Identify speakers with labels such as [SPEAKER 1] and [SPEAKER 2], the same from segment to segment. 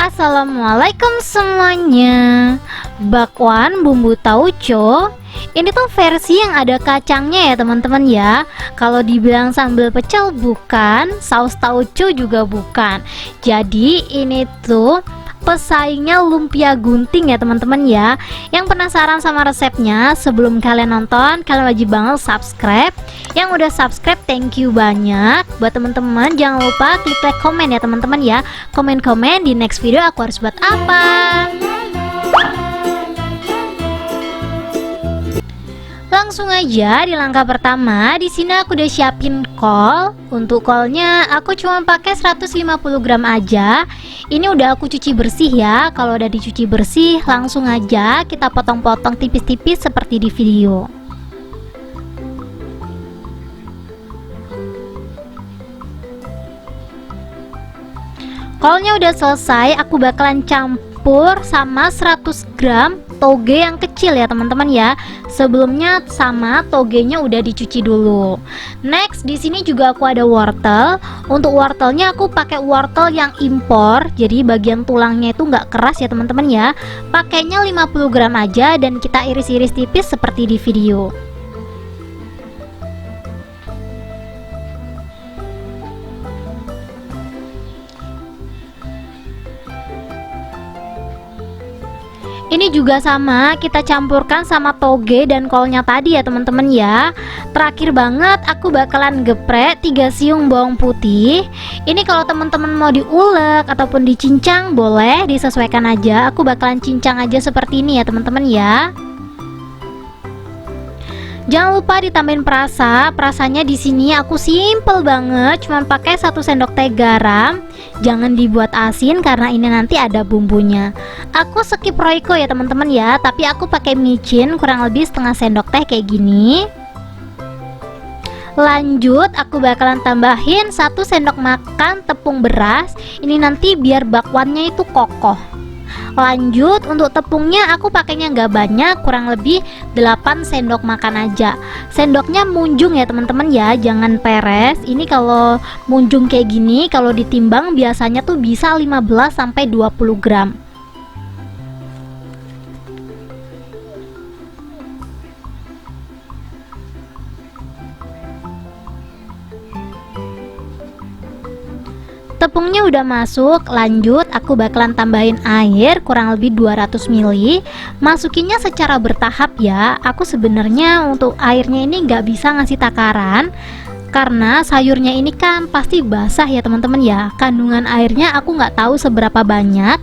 [SPEAKER 1] Assalamualaikum semuanya. Bakwan bumbu tauco ini tuh versi yang ada kacangnya ya teman-teman ya. Kalau dibilang sambal pecel bukan, saus tauco juga bukan. Jadi ini tuh pesaingnya lumpia gunting ya teman-teman ya. Yang penasaran sama resepnya, sebelum kalian nonton kalian wajib banget subscribe. Yang udah subscribe thank you banyak. Buat teman-teman jangan lupa klik like komen ya teman-teman ya. Komen-komen di next video aku harus buat apa. Langsung aja di langkah pertama. Di sini aku udah siapin kol. Untuk kolnya aku cuma pakai 150 gram aja. Ini udah aku cuci bersih ya. Kalau udah dicuci bersih, langsung aja kita potong-potong tipis-tipis seperti di video. Kolnya udah selesai, aku bakalan campur sama 100 gram toge yang kecil ya teman-teman ya. Sebelumnya sama togenya udah dicuci dulu. Next di sini juga aku ada wortel. Untuk wortelnya aku pakai wortel yang impor. Jadi bagian tulangnya itu nggak keras ya teman-teman ya. Pakainya 50 gram aja dan kita iris-iris tipis seperti di video. Ini juga sama, kita campurkan sama toge dan kolnya tadi ya teman-teman ya. Terakhir banget aku bakalan geprek 3 siung bawang putih. Ini kalau teman-teman mau diulek ataupun dicincang boleh, disesuaikan aja. Aku bakalan cincang aja seperti ini ya teman-teman ya. Jangan lupa ditambahin perasa. Perasanya di sini aku simple banget, cuman pakai 1 sendok teh garam. Jangan dibuat asin karena ini nanti ada bumbunya. Aku skip Royco ya teman-teman ya, tapi aku pakai micin kurang lebih setengah sendok teh kayak gini. Lanjut aku bakalan tambahin 1 sendok makan tepung beras. Ini nanti biar bakwannya itu kokoh. Lanjut untuk tepungnya aku pakainya nggak banyak, kurang lebih 8 sendok makan aja. Sendoknya munjung ya teman-teman ya, jangan peres. Ini kalau munjung kayak gini kalau ditimbang biasanya tuh bisa 15 sampai 20 gram. Tepungnya udah masuk, lanjut aku bakalan tambahin air kurang lebih 200 ml. Masukinnya secara bertahap ya. Aku sebenarnya untuk airnya ini nggak bisa ngasih takaran karena sayurnya ini kan pasti basah ya teman-teman ya. Kandungan airnya aku nggak tahu seberapa banyak.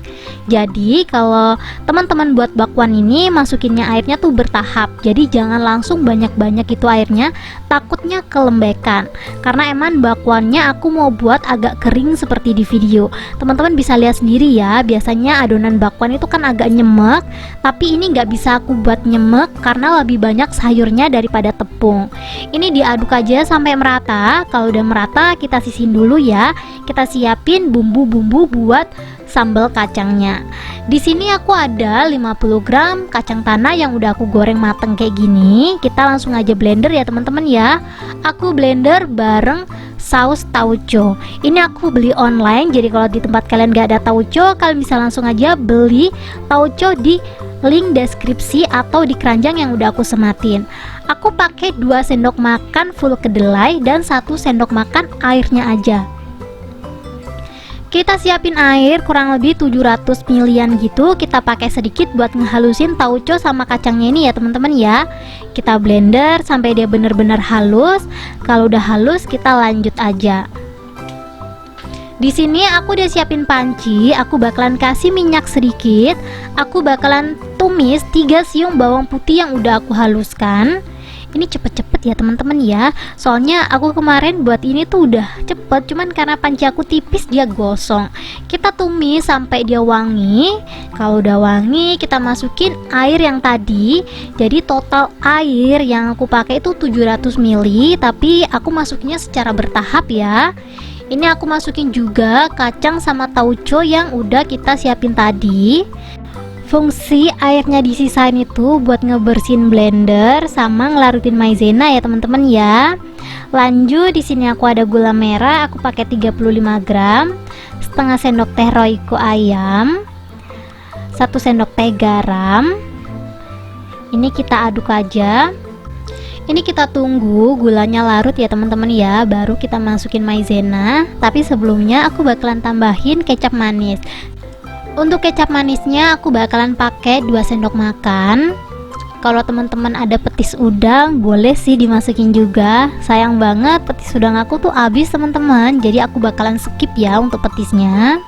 [SPEAKER 1] Jadi kalau teman-teman buat bakwan ini masukinnya airnya tuh bertahap. Jadi jangan langsung banyak-banyak itu airnya, takutnya kelembekan. Karena emang bakwannya aku mau buat agak kering seperti di video. Teman-teman bisa lihat sendiri ya. Biasanya adonan bakwan itu kan agak nyemek, tapi ini nggak bisa aku buat nyemek karena lebih banyak sayurnya daripada tepung. Ini diaduk aja sampai merata. Kalau udah merata kita sisihin dulu ya. Kita siapin bumbu-bumbu buat sambal kacangnya. Di sini aku ada 50 gram kacang tanah yang udah aku goreng mateng kayak gini. Kita langsung aja blender ya teman-teman ya. Aku blender bareng saus tauco. Ini aku beli online, jadi kalau di tempat kalian gak ada tauco, kalian bisa langsung aja beli tauco di link deskripsi atau di keranjang yang udah aku sematin. Aku pakai 2 sendok makan full kedelai dan 1 sendok makan airnya aja. Kita siapin air kurang lebih 700 ml gitu. Kita pakai sedikit buat ngehalusin tauco sama kacangnya ini ya teman-teman ya. Kita blender sampai dia bener-bener halus. Kalau udah halus kita lanjut aja. Di sini aku udah siapin panci. Aku bakalan kasih minyak sedikit. Aku bakalan tumis 3 siung bawang putih yang udah aku haluskan. Ini cepet-cepet ya teman-teman ya. Soalnya aku kemarin buat ini tuh udah cepet, cuman karena panci aku tipis dia gosong. Kita tumis sampai dia wangi. Kalau udah wangi kita masukin air yang tadi. Jadi total air yang aku pakai itu 700 ml, tapi aku masukinnya secara bertahap ya. Ini aku masukin juga kacang sama tauco yang udah kita siapin tadi. Fungsi airnya disisain itu buat ngebersihin blender sama ngelarutin maizena ya teman-teman ya. Lanjut, di sini aku ada gula merah, aku pakai 35 gram, setengah sendok teh Royco ayam, 1 sendok teh garam. Ini kita aduk aja. Ini kita tunggu gulanya larut ya teman-teman ya, baru kita masukin maizena. Tapi sebelumnya aku bakalan tambahin kecap manis. Untuk kecap manisnya aku bakalan pakai 2 sendok makan. Kalau teman-teman ada petis udang, boleh sih dimasukin juga. Sayang banget petis udang aku tuh habis teman-teman, jadi aku bakalan skip ya untuk petisnya.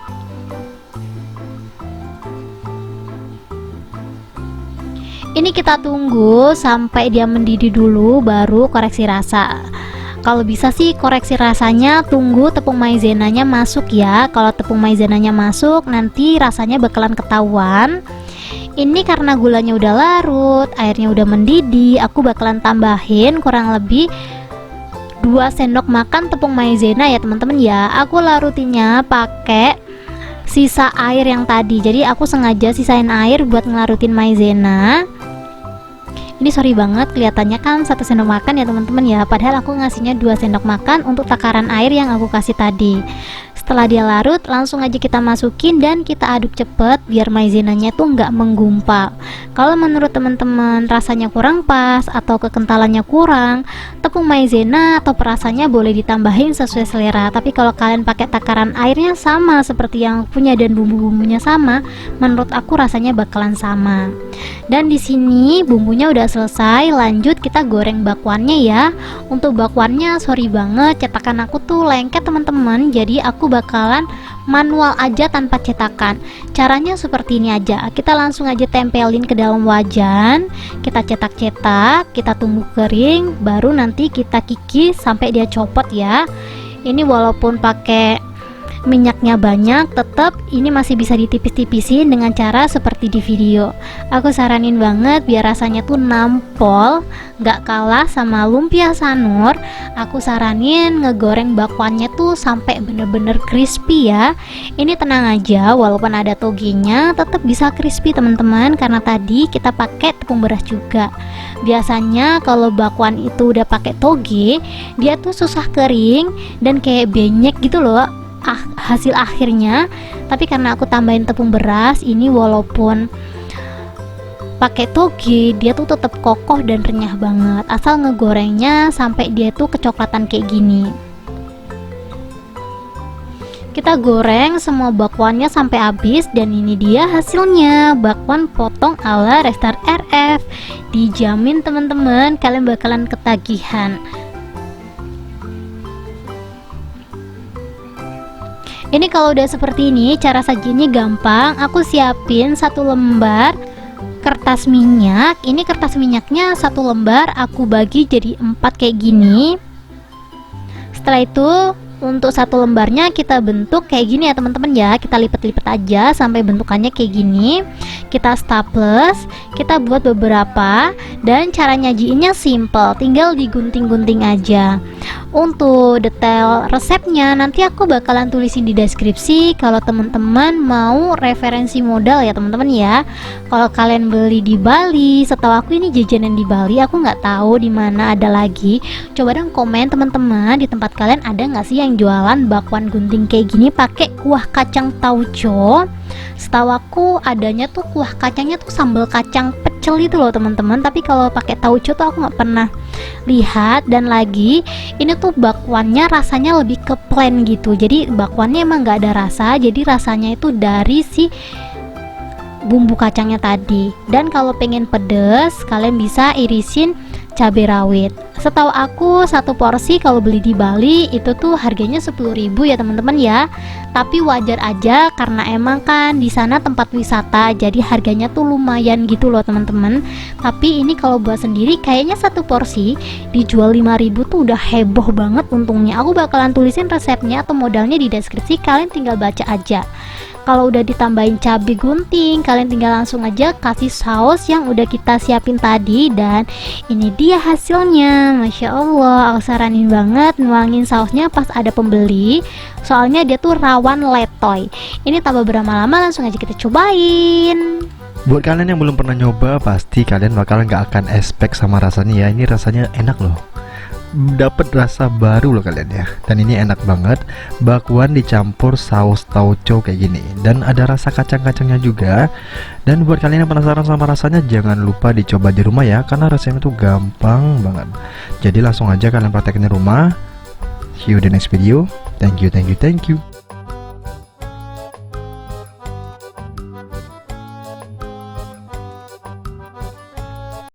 [SPEAKER 1] Ini kita tunggu sampai dia mendidih dulu, baru koreksi rasa. Kalau bisa sih koreksi rasanya tunggu tepung maizenanya masuk ya. Kalau tepung maizenanya masuk nanti rasanya bakalan ketahuan. Ini karena gulanya udah larut, airnya udah mendidih, aku bakalan tambahin kurang lebih 2 sendok makan tepung maizena ya teman-teman ya. Aku larutinnya pakai sisa air yang tadi, jadi aku sengaja sisain air buat ngelarutin maizena. Ini sorry banget kelihatannya kan 1 sendok makan ya teman-teman ya, padahal aku ngasihnya 2 sendok makan untuk takaran air yang aku kasih tadi. Setelah dia larut, langsung aja kita masukin dan kita aduk cepet biar maizenanya tuh nggak menggumpal. Kalau menurut teman-teman rasanya kurang pas atau kekentalannya kurang, tepung maizena atau perasannya boleh ditambahin sesuai selera. Tapi kalau kalian pakai takaran airnya sama seperti yang punya dan bumbu-bumbunya sama, menurut aku rasanya bakalan sama. Dan di sini bumbunya udah selesai, lanjut kita goreng bakwannya ya. Untuk bakwannya sorry banget, cetakan aku tuh lengket teman-teman, jadi aku bakalan manual aja tanpa cetakan. Caranya seperti ini aja, kita langsung aja tempelin ke dalam wajan, kita cetak-cetak, kita tunggu kering, baru nanti kita kikis sampai dia copot ya. Ini walaupun pakai minyaknya banyak, tetap ini masih bisa ditipis-tipisin dengan cara seperti di video. Aku saranin banget biar rasanya tuh nampol, gak kalah sama lumpia sanur. Aku saranin ngegoreng bakwannya tuh sampai bener-bener crispy ya. Ini tenang aja, walaupun ada togenya tetap bisa crispy teman-teman, karena tadi kita pakai tepung beras juga. Biasanya kalau bakwan itu udah pakai toge, dia tuh susah kering dan kayak benyek gitu loh hasil akhirnya. Tapi karena aku tambahin tepung beras, ini walaupun pakai toge dia tuh tetap kokoh dan renyah banget, asal ngegorengnya sampai dia tuh kecoklatan kayak gini. Kita goreng semua bakwannya sampai habis dan ini dia hasilnya, bakwan potong ala Restart RF. Dijamin teman-teman kalian bakalan ketagihan. Ini kalau udah seperti ini, cara sajinya gampang. Aku siapin 1 lembar kertas minyak. Ini kertas minyaknya 1 lembar aku bagi jadi 4 kayak gini. Setelah itu untuk 1 lembarnya kita bentuk kayak gini ya teman-teman ya. Kita lipat-lipat aja sampai bentukannya kayak gini. Kita staples, kita buat beberapa, dan cara nyajiinnya simple, tinggal digunting-gunting aja. Untuk detail resepnya nanti aku bakalan tulisin di deskripsi kalau teman-teman mau referensi modal ya teman-teman ya. Kalau kalian beli di Bali, setahu aku ini jajanan di Bali, aku nggak tahu di mana ada lagi. Coba dong komen teman-teman, di tempat kalian ada nggak sih yang jualan bakwan gunting kayak gini pakai kuah kacang tauco? Setahu aku adanya tuh kuah kacangnya tuh sambal kacang pecel itu loh teman-teman, tapi kalau pakai tauco tuh aku nggak pernah lihat. Dan lagi ini tuh bakwannya rasanya lebih ke plain gitu, jadi bakwannya emang nggak ada rasa, jadi rasanya itu dari si bumbu kacangnya tadi. Dan kalau pengen pedes kalian bisa irisin cabai rawit. Setahu aku 1 porsi kalau beli di Bali itu tuh harganya 10.000 ya teman-teman ya. Tapi wajar aja karena emang kan di sana tempat wisata, jadi harganya tuh lumayan gitu loh teman-teman. Tapi ini kalau buat sendiri kayaknya 1 porsi dijual 5.000 tuh udah heboh banget untungnya. Aku bakalan tulisin resepnya atau modalnya di deskripsi, kalian tinggal baca aja. Kalau udah ditambahin cabai gunting, kalian tinggal langsung aja kasih saus yang udah kita siapin tadi. Dan ini dia hasilnya, Masya Allah. Aku saranin banget nuangin sausnya pas ada pembeli, soalnya dia tuh rawan letoy. Ini tak beberapa lama langsung aja kita cobain.
[SPEAKER 2] Buat kalian yang belum pernah nyoba, pasti kalian bakalan nggak akan expect sama rasanya ya. Ini rasanya enak loh, dapat rasa baru loh kalian ya. Dan ini enak banget, bakwan dicampur saus tauco kayak gini, dan ada rasa kacang-kacangnya juga. Dan buat kalian yang penasaran sama rasanya, jangan lupa dicoba di rumah ya, karena rasanya tuh gampang banget. Jadi langsung aja kalian praktekin di rumah. See you di next video. Thank you.